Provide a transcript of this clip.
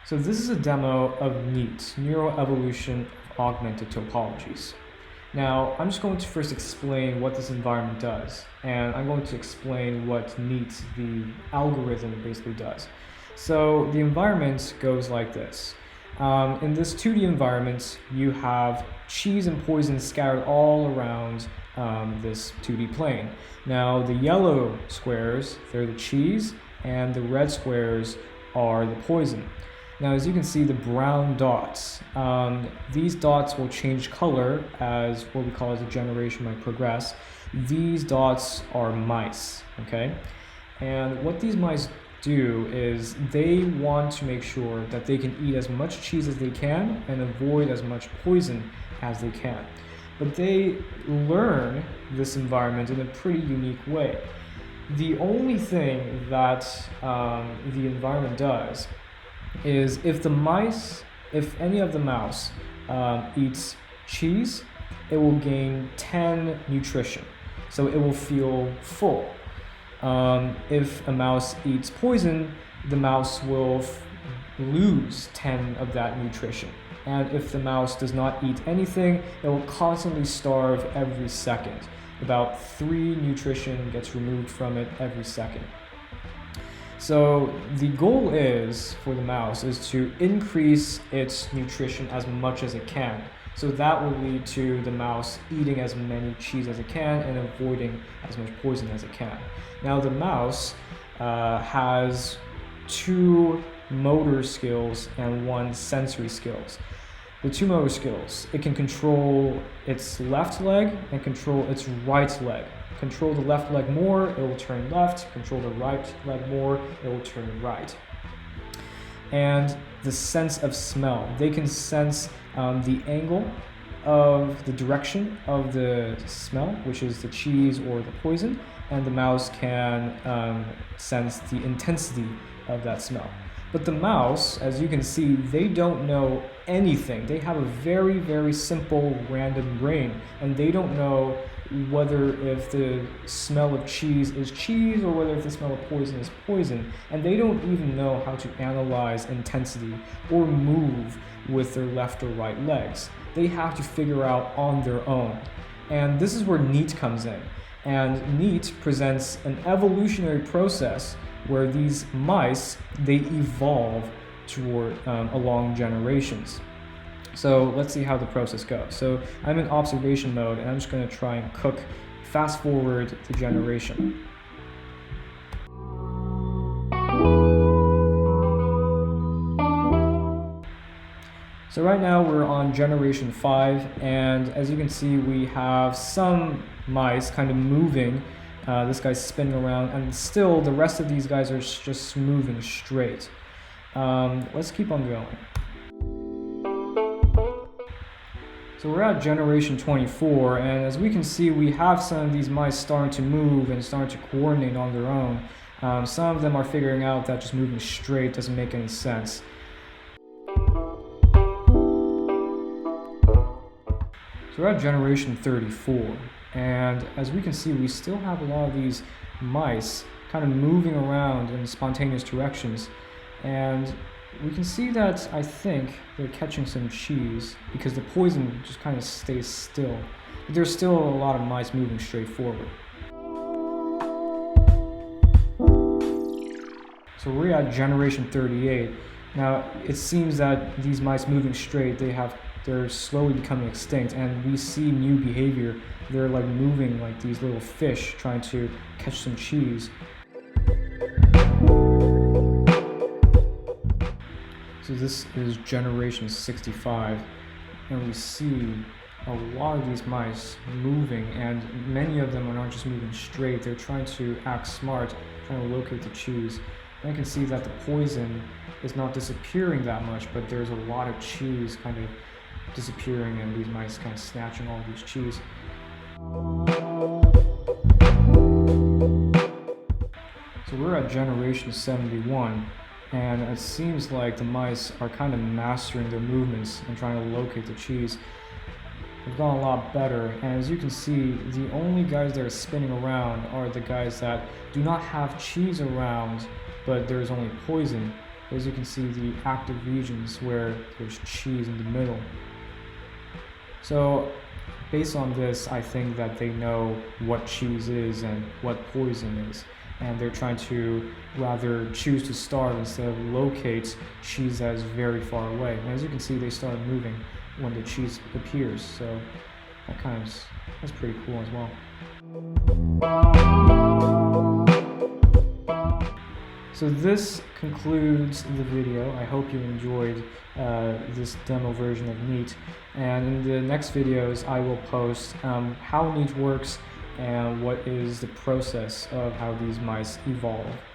So this is a demo of NEAT, NeuroEvolution of Augmented Topologies. Now, I'm just going to first explain what this environment does, and I'm going to explain what NEAT, the algorithm, basically does. So the environment goes like this. In this 2D environment, you have cheese and poison scattered all around this 2D plane. Now, the yellow squares, they're the cheese, and the red squares are the poison. Now, as you can see, the brown dots, these dots will change color as what we call as a generation might progress. These dots are mice, okay? And what these mice do is they want to make sure that they can eat as much cheese as they can and avoid as much poison as they can. But they learn this environment in a pretty unique way. The only thing that the environment does is if any of the mouse eats cheese, it will gain 10 nutrition, so it will feel full. If a mouse eats poison, the mouse will lose 10 of that nutrition. And if the mouse does not eat anything, it will constantly starve every second. About 3 nutrition gets removed from it every second. So the goal is, for the mouse, is to increase its nutrition as much as it can. So that will lead to the mouse eating as many cheese as it can and avoiding as much poison as it can. Now the mouse has 2 motor skills and 1 sensory skills. The 2 motor skills, it can control its left leg and control its right leg. Control the left leg more, it will turn left. Control the right leg more, it will turn right. And the sense of smell. They can sense the angle of the direction of the smell, which is the cheese or the poison, and the mouse can sense the intensity of that smell. But the mouse, as you can see, they don't know anything. They have a very, very simple random brain, and they don't know whether if the smell of cheese is cheese or whether if the smell of poison is poison. And they don't even know how to analyze intensity or move with their left or right legs. They have to figure out on their own. And this is where NEAT comes in. And NEAT presents an evolutionary process where these mice, they evolve toward along generations. So let's see how the process goes. So I'm in observation mode, and I'm just going to try and fast forward the generation. So right now we're on generation 5, and as you can see, we have some mice kind of moving. This guy's spinning around, and still the rest of these guys are just moving straight. Let's keep on going. So we're at generation 24, and as we can see, we have some of these mice starting to move and starting to coordinate on their own. Some of them are figuring out that just moving straight doesn't make any sense. So we're at generation 34, and as we can see, we still have a lot of these mice kind of moving around in spontaneous directions, and we can see that I think they're catching some cheese because the poison just kind of stays still. But there's still a lot of mice moving straight forward. So we're at generation 38. Now it seems that these mice moving straight, they're slowly becoming extinct, and we see new behavior. They're like moving like these little fish trying to catch some cheese. So this is generation 65, and we see a lot of these mice moving, and many of them are not just moving straight, they're trying to act smart, trying to locate the cheese. And I can see that the poison is not disappearing that much, but there's a lot of cheese kind of disappearing, and these mice kind of snatching all of these cheese. So we're at generation 71. And it seems like the mice are kind of mastering their movements and trying to locate the cheese. They've gone a lot better, and as you can see, the only guys that are spinning around are the guys that do not have cheese around, but there's only poison. As you can see, the active regions where there's cheese in the middle. So based on this, I think that they know what cheese is and what poison is, and they're trying to rather choose to starve instead of locate cheese that is very far away. And as you can see, they start moving when the cheese appears, so that's pretty cool as well. So this concludes the video. I hope you enjoyed this demo version of NEAT, and in the next videos I will post how NEAT works and what is the process of how these mice evolve.